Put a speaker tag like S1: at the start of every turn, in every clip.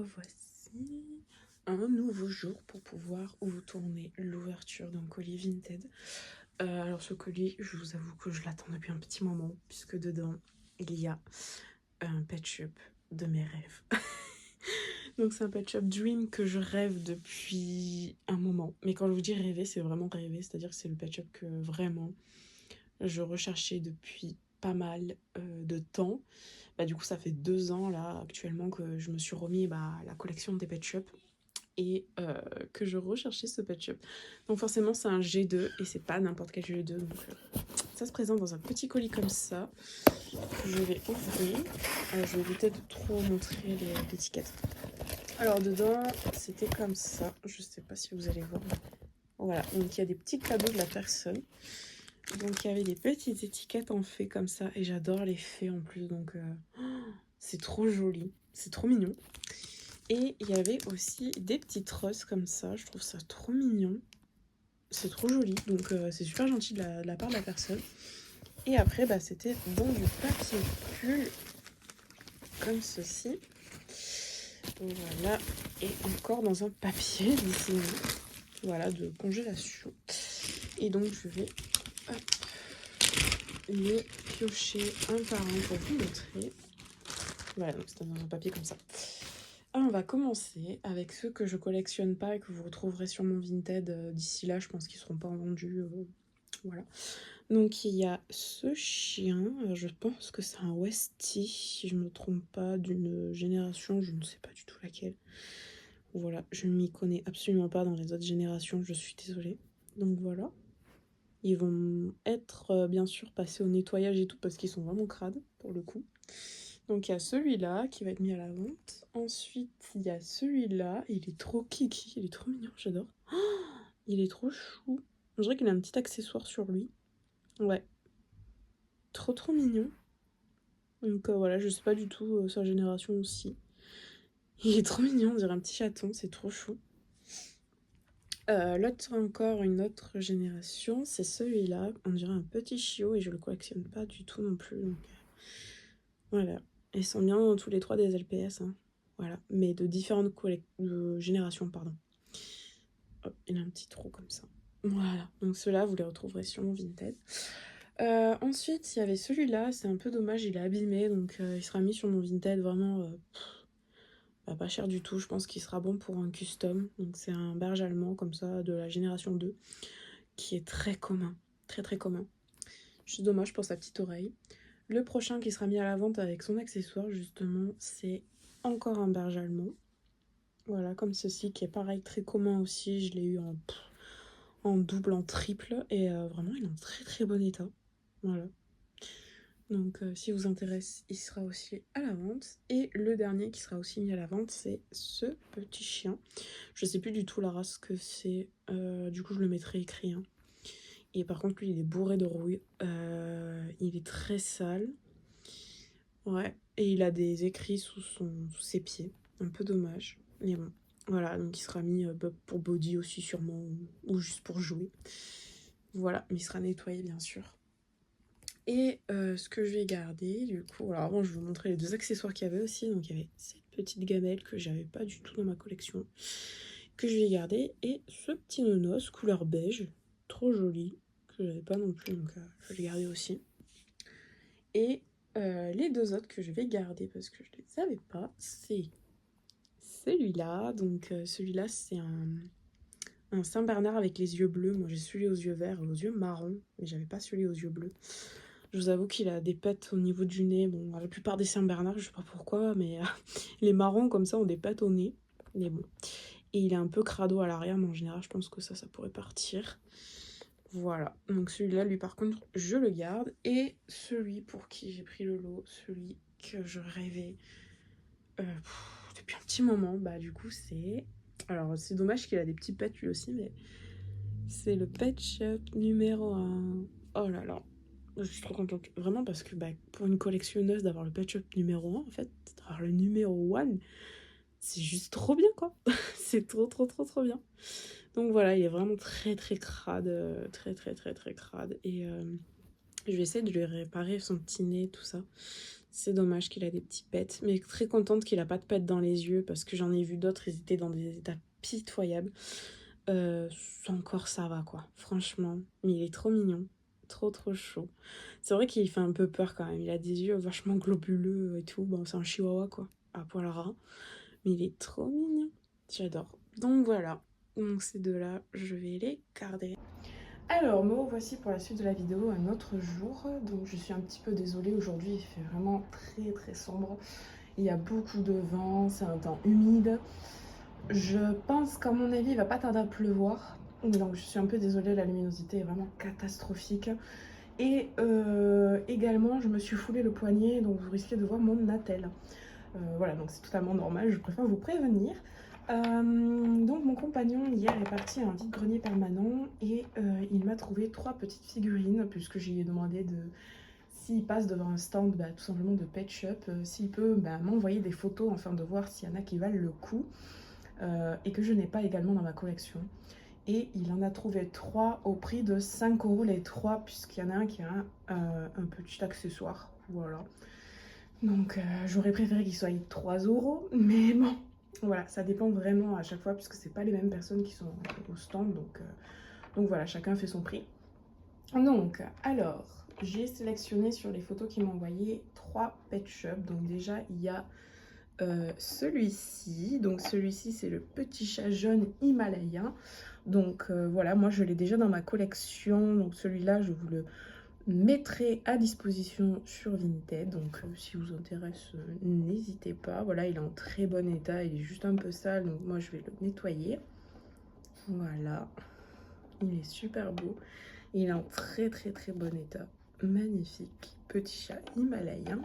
S1: revoici un nouveau jour pour pouvoir vous tourner l'ouverture d'un colis Vinted. Alors ce colis, je vous avoue que je l'attends depuis un petit moment, puisque dedans, il y a un pet shop de mes rêves. Donc c'est un pet shop dream que je rêve depuis un moment. Mais quand je vous dis rêver, c'est vraiment rêver, c'est-à-dire que c'est le pet shop que vraiment je recherchais depuis pas mal de temps. Du coup, ça fait 2 ans là actuellement que je me suis remis à la collection des pet shops et que je recherchais ce pet shop. Donc forcément, c'est un G2 et c'est pas n'importe quel G2. Donc ça se présente dans un petit colis comme ça. Je vais ouvrir. Je vais éviter de trop montrer l'étiquette. Alors dedans, c'était comme ça. Je sais pas si vous allez voir. Voilà, donc il y a des petits cadeaux de la personne. Donc il y avait des petites étiquettes en fée comme ça. Et j'adore les fées en plus. Donc c'est trop joli. C'est trop mignon. Et il y avait aussi des petites roses comme ça. Je trouve ça trop mignon. C'est trop joli. Donc c'est super gentil de la part de la personne. Et après, c'était dans du papier pull. Comme ceci. Voilà. Et encore dans un papier d'ici. Voilà, de congélation. Et donc je vais les piocher un par un pour vous montrer. Voilà, donc c'est dans un papier comme ça. Alors, on va commencer avec ceux que je collectionne pas et que vous retrouverez sur mon Vinted d'ici là. Je pense qu'ils seront pas vendus. Voilà. Donc il y a ce chien. Je pense que c'est un Westie, si je me trompe pas, d'une génération. Je ne sais pas du tout laquelle. Voilà, je ne m'y connais absolument pas dans les autres générations. Je suis désolée. Donc voilà. Ils vont être bien sûr passés au nettoyage et tout parce qu'ils sont vraiment crades pour le coup. Donc il y a celui-là qui va être mis à la vente. Ensuite, il y a celui-là. Il est trop kiki, il est trop mignon, j'adore. Oh, il est trop chou. On dirait qu'il a un petit accessoire sur lui. Ouais. Trop mignon. Donc voilà, je sais pas du tout sa génération aussi. Il est trop mignon, on dirait un petit chaton, c'est trop chou. L'autre encore, une autre génération, c'est celui-là. On dirait un petit chiot et je le collectionne pas du tout non plus. Donc voilà. Ils sont bien tous les trois des LPS. Hein. Voilà. Mais de différentes générations, pardon. Hop, il a un petit trou comme ça. Voilà. Donc ceux-là, vous les retrouverez sur mon Vinted. Ensuite, il y avait celui-là. C'est un peu dommage, il est abîmé. Donc il sera mis sur mon Vinted vraiment pas cher du tout. Je pense qu'il sera bon pour un custom. Donc c'est un berge allemand comme ça de la génération 2 qui est très commun. Très commun. Juste dommage pour sa petite oreille. Le prochain qui sera mis à la vente avec son accessoire, justement, c'est encore un berge allemand. Voilà, comme ceci, qui est pareil, très commun aussi. Je l'ai eu en double, en triple. Et vraiment, il est en très bon état. Voilà. Donc, si vous intéresse, il sera aussi à la vente. Et le dernier qui sera aussi mis à la vente, c'est ce petit chien. Je sais plus du tout la race que c'est. Du coup, je le mettrai écrit. Hein. Et par contre, lui, il est bourré de rouille. Il est très sale. Ouais. Et il a des écrits sous ses pieds. Un peu dommage. Mais bon. Voilà, donc il sera mis pour body aussi sûrement. Ou juste pour jouer. Voilà, mais il sera nettoyé bien sûr. Et ce que je vais garder, du coup... Alors avant, je vais vous montrer les 2 accessoires qu'il y avait aussi. Donc il y avait cette petite gamelle que j'avais pas du tout dans ma collection. Que je vais garder. Et ce petit nonos couleur beige. Trop joli. Que j'avais pas non plus, donc je vais les garder aussi. Et les 2 autres que je vais garder parce que je les avais pas, c'est celui-là. Donc celui-là, c'est un Saint-Bernard avec les yeux bleus. Moi, j'ai celui aux yeux verts et aux yeux marrons, mais j'avais pas celui aux yeux bleus. Je vous avoue qu'il a des pètes au niveau du nez. Bon, la plupart des Saint-Bernard, je sais pas pourquoi, mais les marrons comme ça ont des pètes au nez. Mais bon. Et il est un peu crado à l'arrière, mais en général, je pense que ça pourrait partir. Voilà, donc celui-là, lui par contre, je le garde. Et celui pour qui j'ai pris le lot, celui que je rêvais depuis un petit moment, du coup c'est... Alors c'est dommage qu'il a des petits pets lui aussi, mais c'est le Pet Shop numéro 1. Oh là là, je suis trop contente. Vraiment parce que pour une collectionneuse d'avoir le Pet Shop numéro 1, en fait, d'avoir le numéro 1, c'est juste trop bien quoi. C'est trop bien. Donc voilà, il est vraiment très crade, très crade. Et je vais essayer de lui réparer son petit nez, tout ça. C'est dommage qu'il a des petits pets, mais très contente qu'il a pas de pets dans les yeux parce que j'en ai vu d'autres, ils étaient dans des états pitoyables. Encore ça va quoi, franchement. Mais il est trop mignon, trop trop chaud. C'est vrai qu'il fait un peu peur quand même, il a des yeux vachement globuleux et tout. Bon, c'est un chihuahua quoi, à poil ras. Mais il est trop mignon, j'adore. Donc voilà, donc ces deux-là, je vais les garder. Alors, me revoici pour la suite de la vidéo, un autre jour. Donc je suis un petit peu désolée, aujourd'hui il fait vraiment très très sombre. Il y a beaucoup de vent, c'est un temps humide. Je pense qu'à mon avis il va pas tarder à pleuvoir. Donc je suis un peu désolée, la luminosité est vraiment catastrophique. Et également je me suis foulé le poignet, donc vous risquez de voir mon attelle. Voilà, donc c'est totalement normal, je préfère vous prévenir. Donc mon compagnon hier est parti à un vide-grenier permanent et il m'a trouvé 3 petites figurines puisque je lui ai demandé de, s'il passe devant un stand tout simplement de Pet Shop, s'il peut m'envoyer des photos afin de voir s'il y en a qui valent le coup et que je n'ai pas également dans ma collection. Et il en a trouvé 3 au prix de 5 € les 3 puisqu'il y en a un qui a un petit accessoire, voilà. Donc j'aurais préféré qu'il soit 3 €, mais bon. Voilà, ça dépend vraiment à chaque fois puisque c'est pas les mêmes personnes qui sont au stand, donc voilà, chacun fait son prix. Donc, alors, j'ai sélectionné sur les photos qu'ils m'ont envoyées 3 Pet Shop. Donc déjà, il y a celui-ci. Donc celui-ci, c'est le petit chat jaune himalayen. Donc voilà, moi je l'ai déjà dans ma collection. Donc celui-là, je vous le mettrai à disposition sur Vinted, donc si vous intéresse n'hésitez pas. Voilà, il est en très bon état, il est juste un peu sale, donc moi je vais le nettoyer. Voilà, il est super beau, il est en très très très bon état, magnifique petit chat himalayen.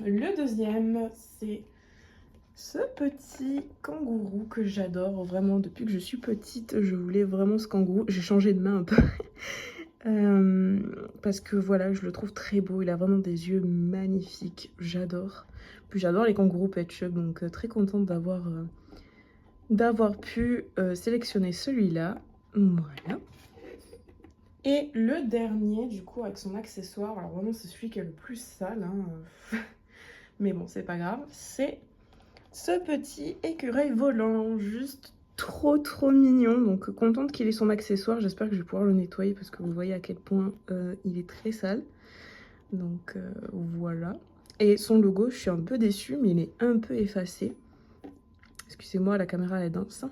S1: Le deuxième, c'est ce petit kangourou que j'adore vraiment. Depuis que je suis petite, je voulais vraiment ce kangourou. J'ai changé de main un peu parce que voilà, je le trouve très beau. Il a vraiment des yeux magnifiques, j'adore. Puis j'adore les kangourous Pet Shop, donc très contente d'avoir pu sélectionner celui-là. Voilà. Et le dernier, du coup, avec son accessoire, alors vraiment c'est celui qui est le plus sale, hein. Mais bon, c'est pas grave, c'est ce petit écureuil volant, juste trop trop mignon. Donc contente qu'il ait son accessoire, j'espère que je vais pouvoir le nettoyer parce que vous voyez à quel point il est très sale. Donc voilà. Et son logo, je suis un peu déçue, mais il est un peu effacé. Excusez-moi, la caméra est dense.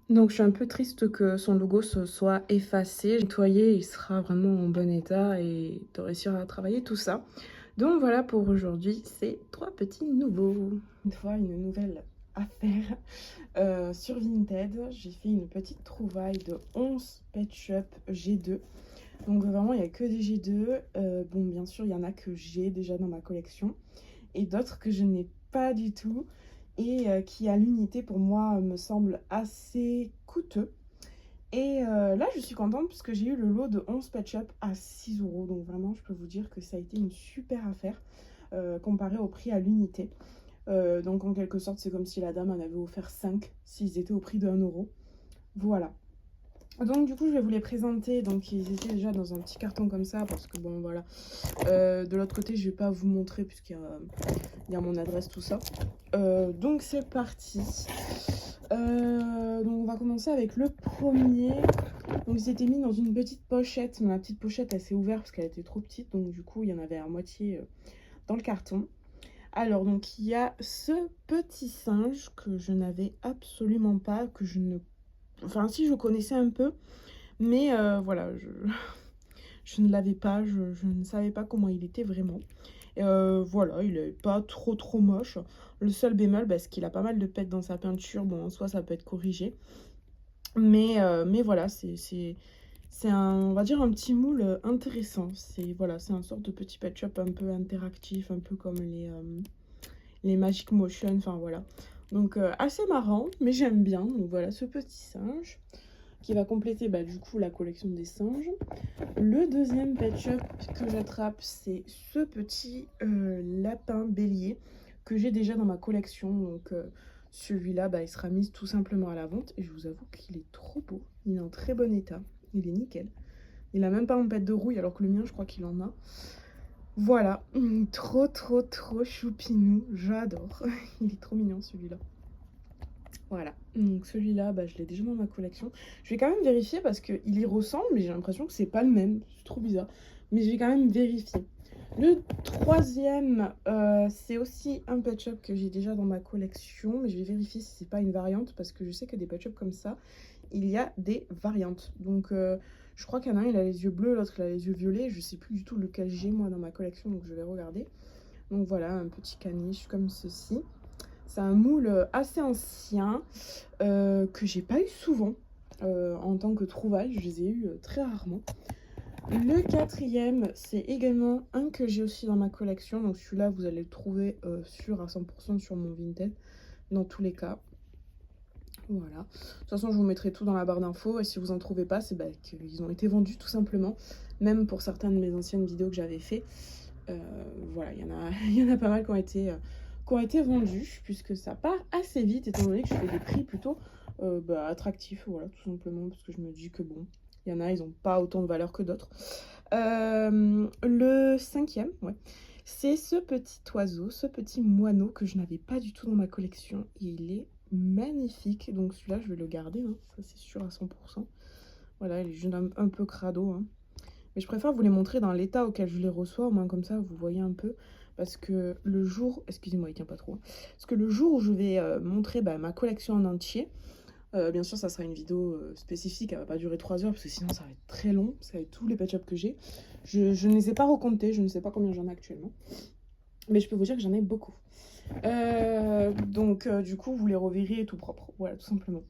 S1: Donc je suis un peu triste que son logo se soit effacé. Nettoyé, il sera vraiment en bon état et de réussir à travailler tout ça. Donc voilà pour aujourd'hui, ces 3 petits nouveaux. Une fois, une nouvelle affaire sur Vinted. J'ai fait une petite trouvaille de 11 Pet Shop G2. Donc vraiment, il n'y a que des G2. Bon, bien sûr, il y en a que j'ai déjà dans ma collection. Et d'autres que je n'ai pas du tout. Et qui, à l'unité, pour moi, me semble assez coûteux. Et là, je suis contente puisque j'ai eu le lot de 11 Pet Shop à 6 €. Donc vraiment, je peux vous dire que ça a été une super affaire comparé au prix à l'unité. Donc en quelque sorte, c'est comme si la dame en avait offert 5 s'ils étaient au prix de 1 €. Voilà. Donc du coup, je vais vous les présenter. Donc ils étaient déjà dans un petit carton comme ça parce que bon, voilà. De l'autre côté, je vais pas vous montrer puisqu'il y a mon adresse, tout ça. Donc c'est parti. Donc on va commencer avec le premier. Donc ils étaient mis dans une petite pochette. Mais la petite pochette, elle s'est ouverte parce qu'elle était trop petite. Donc du coup, il y en avait à moitié dans le carton. Alors, donc, il y a ce petit singe que je n'avais absolument pas, que je ne... Enfin, si, je connaissais un peu, mais voilà, je ne l'avais pas, je ne savais pas comment il était vraiment. Voilà, il est pas trop trop moche. Le seul bémol, c'est qu'il a pas mal de pètes dans sa peinture. Bon, en soi, ça peut être corrigé. Mais voilà, c'est un, on va dire, un petit moule intéressant. C'est voilà, c'est un sorte de petit pet shop un peu interactif, un peu comme les Magic Motion, enfin voilà. Donc assez marrant, mais j'aime bien. Donc voilà, ce petit singe qui va compléter du coup la collection des singes. Le deuxième pet shop que j'attrape, c'est ce petit lapin bélier que j'ai déjà dans ma collection. Donc celui-là, il sera mis tout simplement à la vente. Et je vous avoue qu'il est trop beau. Il est en très bon état. Il est nickel. Il a même pas un pet de rouille alors que le mien, je crois qu'il en a. Voilà, trop, trop, trop choupinou, j'adore. Il est trop mignon celui-là. Voilà, donc celui-là, bah, je l'ai déjà dans ma collection. Je vais quand même vérifier parce qu'il y ressemble, mais j'ai l'impression que c'est pas le même. C'est trop bizarre. Mais je vais quand même vérifier. Le troisième, c'est aussi un pet shop que j'ai déjà dans ma collection, mais je vais vérifier si c'est pas une variante parce que je sais que des pet shops comme ça, il y a des variantes. Donc, je crois qu'il y en a un, il a les yeux bleus, l'autre, il a les yeux violets. Je sais plus du tout lequel j'ai moi dans ma collection, donc je vais regarder. Donc voilà, un petit caniche comme ceci. C'est un moule assez ancien que j'ai pas eu souvent en tant que trouvaille. Je les ai eu très rarement. Le quatrième, c'est également un que j'ai aussi dans ma collection. Donc celui-là, vous allez le trouver sûr à 100% sur mon Vinted, dans tous les cas. Voilà. De toute façon, je vous mettrai tout dans la barre d'infos. Et si vous en trouvez pas, c'est qu'ils ont été vendus tout simplement. Même pour certaines de mes anciennes vidéos que j'avais fait. Voilà, il y en a pas mal qui ont été vendus, puisque ça part assez vite, étant donné que je fais des prix plutôt attractifs, voilà, tout simplement, parce que je me dis que bon, il y en a, ils n'ont pas autant de valeur que d'autres. Le cinquième, ouais, c'est ce petit oiseau, ce petit moineau que je n'avais pas du tout dans ma collection. Il est magnifique, donc celui-là, je vais le garder, hein, ça c'est sûr à 100%. Voilà, il est juste un peu crado, hein. Mais je préfère vous les montrer dans l'état auquel je les reçois, au moins comme ça vous voyez un peu. Parce que le jour, excusez-moi il tient pas trop, hein. Parce que le jour où je vais montrer ma collection en entier, bien sûr ça sera une vidéo spécifique, elle va pas durer 3 heures parce que sinon ça va être très long, parce qu'avec tous les pet shops que j'ai, je ne les ai pas recomptés, je ne sais pas combien j'en ai actuellement. Mais je peux vous dire que j'en ai beaucoup. Donc du coup vous les reverrez tout propre, voilà tout simplement.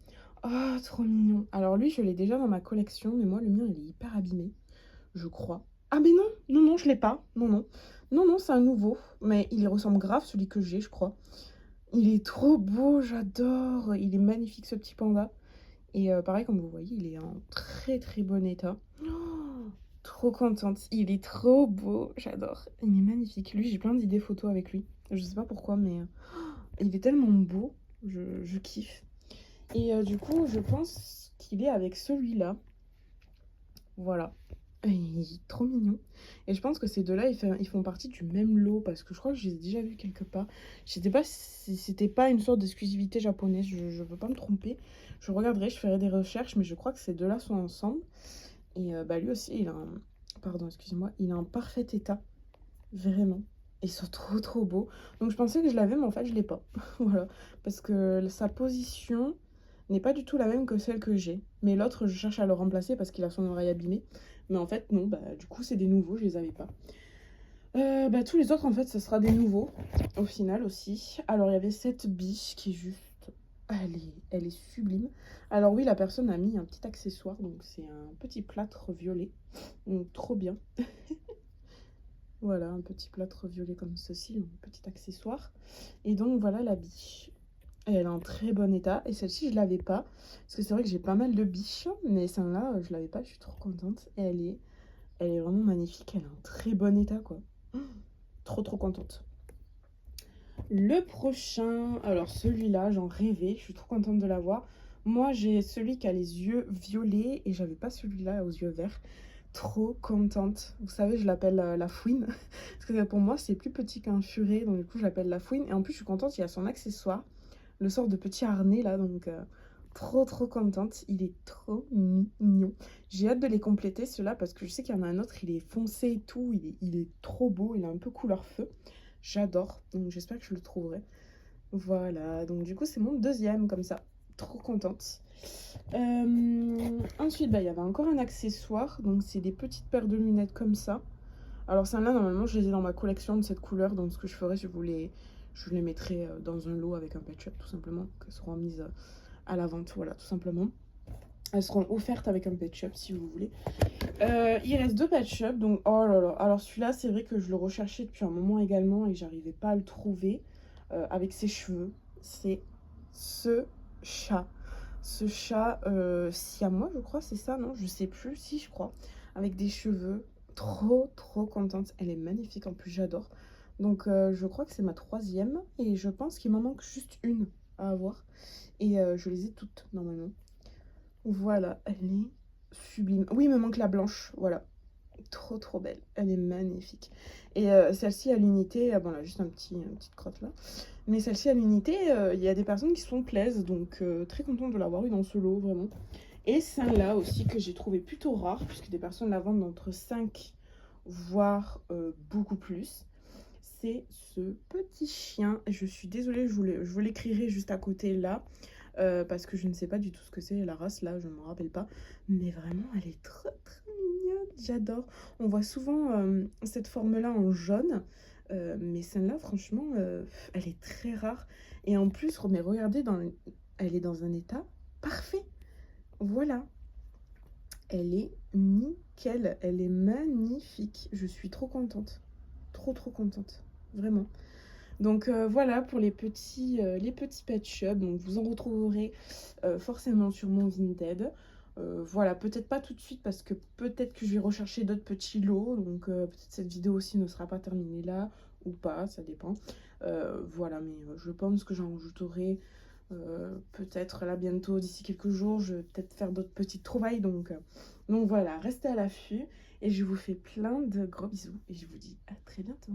S1: Oh trop mignon. Alors lui je l'ai déjà dans ma collection, mais moi le mien il est hyper abîmé. Je crois. Ah mais non, non, non, je l'ai pas. Non, non. Non, non, c'est un nouveau. Mais il y ressemble grave celui que j'ai, je crois. Il est trop beau, j'adore. Il est magnifique ce petit panda. Et pareil, comme vous voyez, il est en très très bon état. Oh, trop contente. Il est trop beau, j'adore. Il est magnifique. Lui, j'ai plein d'idées photos avec lui. Je sais pas pourquoi, mais il est tellement beau. Je kiffe. Et du coup, je pense qu'il est avec celui-là. Voilà. Il est trop mignon. Et je pense que ces deux-là, ils font partie du même lot parce que je crois que je les ai déjà vus quelque part. Je sais pas si c'était pas une sorte d'exclusivité japonaise, je veux pas me tromper. Je regarderai, je ferai des recherches, mais je crois que ces deux-là sont ensemble. Et lui aussi, il a un... Pardon, excusez-moi, il est en parfait état. Vraiment. Ils sont trop trop beaux. Donc je pensais que je l'avais, mais en fait, je l'ai pas. Voilà. Parce que sa position n'est pas du tout la même que celle que j'ai. Mais l'autre, je cherche à le remplacer parce qu'il a son oreille abîmée. Mais en fait, non, du coup, c'est des nouveaux, je les avais pas. Tous les autres, en fait, ce sera des nouveaux, au final aussi. Alors, il y avait cette biche qui est juste... Elle est sublime. Alors oui, la personne a mis un petit accessoire, donc c'est un petit plâtre violet. Donc, trop bien. Voilà, un petit plâtre violet comme ceci, donc petit accessoire. Et donc, voilà la biche. Et elle est en très bon état. Et celle-ci, je l'avais pas. Parce que c'est vrai que j'ai pas mal de biches. Mais celle-là, je l'avais pas. Je suis trop contente. Et elle est vraiment magnifique. Elle est en très bon état, quoi. Trop, trop contente. Le prochain... Alors, celui-là, j'en rêvais. Je suis trop contente de l'avoir. Moi, j'ai celui qui a les yeux violets. Et j'avais pas celui-là aux yeux verts. Trop contente. Vous savez, je l'appelle la fouine. Parce que pour moi, c'est plus petit qu'un furet. Donc, du coup, je l'appelle la fouine. Et en plus, je suis contente. Il y a son accessoire. Le sort de petit harnais là, donc trop trop contente. Il est trop mignon. J'ai hâte de les compléter ceux-là parce que je sais qu'il y en a un autre, il est foncé et tout, il est trop beau, il est un peu couleur feu. J'adore, donc j'espère que je le trouverai. Voilà, donc du coup c'est mon deuxième comme ça. Trop contente. Ensuite, il y avait encore un accessoire, donc c'est des petites paires de lunettes comme ça. Alors celles-là, normalement, je les ai dans ma collection de cette couleur, donc ce que je ferai, je les mettrai dans un lot avec un pet shop, tout simplement, qu'elles seront mises à la vente, voilà, tout simplement. Elles seront offertes avec un pet shop, si vous voulez. Il reste deux pet shops, donc oh là là. Alors celui-là, c'est vrai que je le recherchais depuis un moment également et j'arrivais pas à le trouver avec ses cheveux. C'est ce chat. Ce chat siamois, je crois, c'est ça, non? Je sais plus, si, je crois. Avec des cheveux. Trop, trop contente. Elle est magnifique, en plus, j'adore. Donc, je crois que c'est ma troisième. Et je pense qu'il m'en manque juste une à avoir. Et je les ai toutes, normalement. Voilà, elle est sublime. Oui, il me manque la blanche, voilà. Trop trop belle, elle est magnifique. Et celle-ci à l'unité, bon là juste une petite crotte là, mais celle-ci à l'unité, il y a des personnes qui se font plaisir, donc très contente de l'avoir eu dans ce lot, vraiment. Et celle-là aussi que j'ai trouvé plutôt rare, puisque des personnes la vendent entre 5 voire beaucoup plus. C'est ce petit chien, je suis désolée, je vous l'écrirai juste à côté là, parce que je ne sais pas du tout ce que c'est la race là, je ne me rappelle pas, mais vraiment elle est trop trop mignonne, j'adore. On voit souvent cette forme là en jaune, mais celle-là franchement elle est très rare, et en plus mais regardez, elle est dans un état parfait, voilà, elle est nickel, elle est magnifique, je suis trop contente, trop trop contente, vraiment. Donc voilà pour les petits pet shops. Donc vous en retrouverez forcément sur mon Vinted. Voilà, peut-être pas tout de suite parce que peut-être que je vais rechercher d'autres petits lots. Donc peut-être cette vidéo aussi ne sera pas terminée là ou pas, ça dépend. Voilà, mais je pense que j'en rajouterai peut-être là bientôt, d'ici quelques jours. Je vais peut-être faire d'autres petites trouvailles. Donc voilà, restez à l'affût et je vous fais plein de gros bisous et je vous dis à très bientôt.